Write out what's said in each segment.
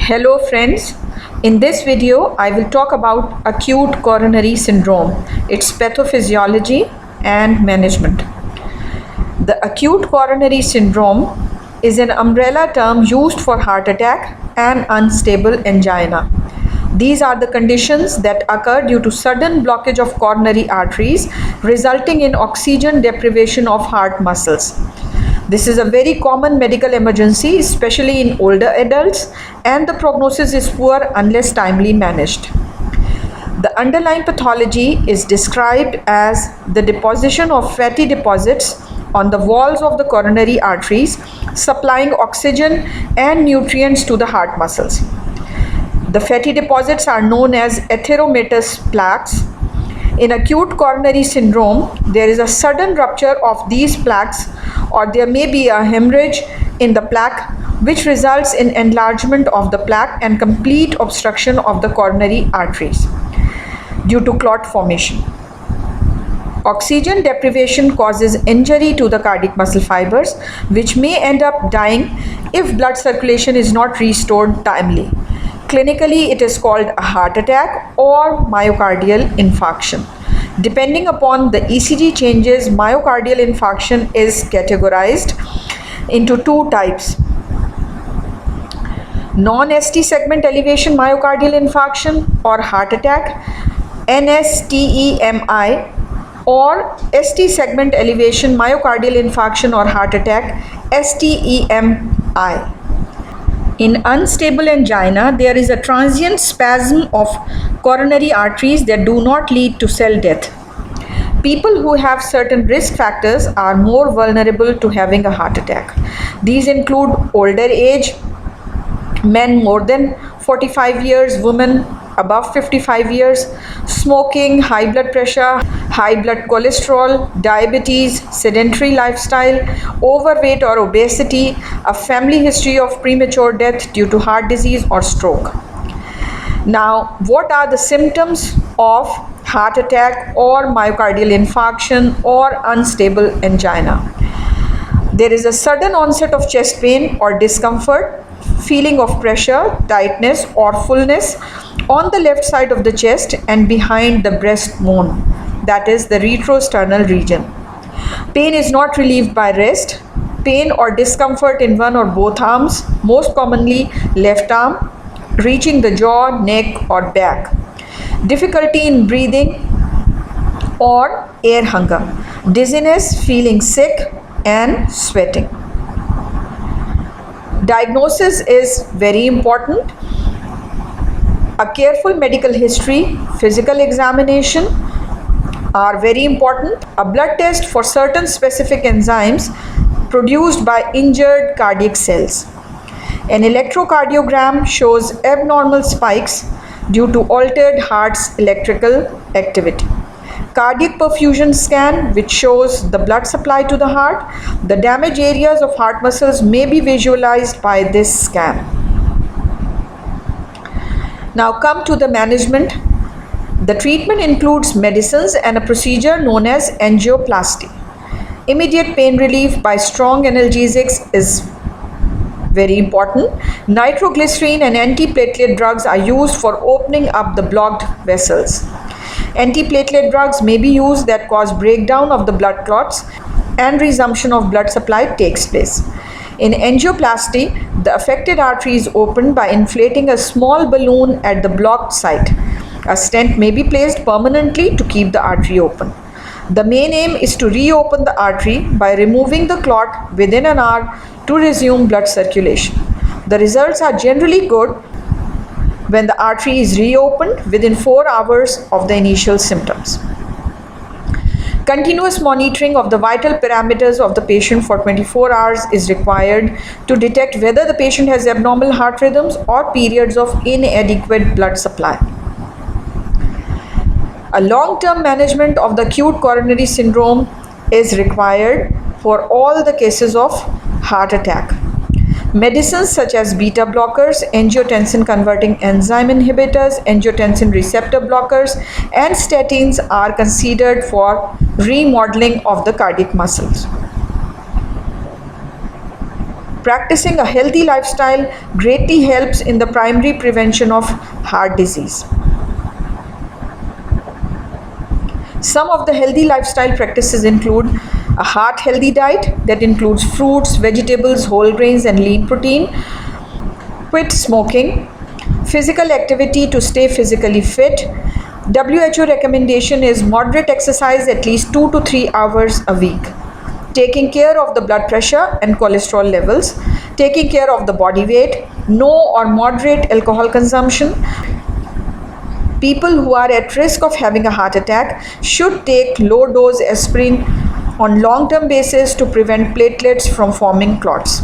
Hello friends, in this video I will talk about acute coronary syndrome, its pathophysiology and management. The acute coronary syndrome is an umbrella term used for heart attack and unstable angina. These are the conditions that occur due to sudden blockage of coronary arteries resulting in oxygen deprivation of heart muscles. This is a very common medical emergency, especially in older adults, and the prognosis is poor unless timely managed. The underlying pathology is described as the deposition of fatty deposits on the walls of the coronary arteries, supplying oxygen and nutrients to the heart muscles. The fatty deposits are known as atheromatous plaques. In acute coronary syndrome, there is a sudden rupture of these plaques, or there may be a hemorrhage in the plaque, which results in enlargement of the plaque and complete obstruction of the coronary arteries due to clot formation. Oxygen deprivation causes injury to the cardiac muscle fibers, which may end up dying if blood circulation is not restored timely. Clinically, it is called a heart attack or myocardial infarction. Depending upon the ECG changes, myocardial infarction is categorized into two types: non-ST segment elevation myocardial infarction or heart attack, NSTEMI, or ST segment elevation myocardial infarction or heart attack, STEMI. In unstable angina, there is a transient spasm of coronary arteries that do not lead to cell death. People who have certain risk factors are more vulnerable to having a heart attack. These include older age, men more than 45 years, women above 55 years, smoking, high blood pressure, high blood cholesterol, diabetes, sedentary lifestyle, overweight or obesity, a family history of premature death due to heart disease or stroke. Now, what are the symptoms of heart attack or myocardial infarction or unstable angina? There is a sudden onset of chest pain or discomfort, feeling of pressure, tightness or fullness on the left side of the chest and behind the breastbone, that is the retrosternal region. Pain is not relieved by rest. Pain or discomfort in one or both arms, most commonly left arm, reaching the jaw, neck or back. Difficulty in breathing or air hunger. Dizziness, feeling sick and sweating. Diagnosis is very important. A careful medical history, physical examination are very important. A blood test for certain specific enzymes produced by injured cardiac cells. An electrocardiogram shows abnormal spikes due to altered heart's electrical activity. Cardiac perfusion scan, which shows the blood supply to the heart. The damaged areas of heart muscles may be visualized by this scan. Now come to the management. The treatment includes medicines and a procedure known as angioplasty. Immediate pain relief by strong analgesics is very important. Nitroglycerin and antiplatelet drugs are used for opening up the blocked vessels. Antiplatelet drugs may be used that cause breakdown of the blood clots and resumption of blood supply takes place. In angioplasty, the affected artery is opened by inflating a small balloon at the blocked site. A stent may be placed permanently to keep the artery open. The main aim is to reopen the artery by removing the clot within an hour to resume blood circulation. The results are generally good when the artery is reopened within 4 hours of the initial symptoms. Continuous monitoring of the vital parameters of the patient for 24 hours is required to detect whether the patient has abnormal heart rhythms or periods of inadequate blood supply. A long-term management of the acute coronary syndrome is required for all the cases of heart attack. Medicines such as beta blockers, angiotensin converting enzyme inhibitors, angiotensin receptor blockers, and statins are considered for remodeling of the cardiac muscles. Practicing a healthy lifestyle greatly helps in the primary prevention of heart disease. Some of the healthy lifestyle practices include a heart healthy diet that includes fruits, vegetables, whole grains, and lean protein. Quit smoking. Physical activity to stay physically fit. WHO recommendation is moderate exercise at least 2 to 3 hours a week. Taking care of the blood pressure and cholesterol levels. Taking care of the body weight. No or moderate alcohol consumption. People who are at risk of having a heart attack should take low dose aspirin on long term basis to prevent platelets from forming clots.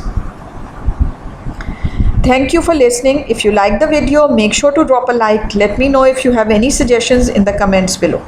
Thank you for listening. If you like the video, make sure to drop a like. Let me know if you have any suggestions in the comments below.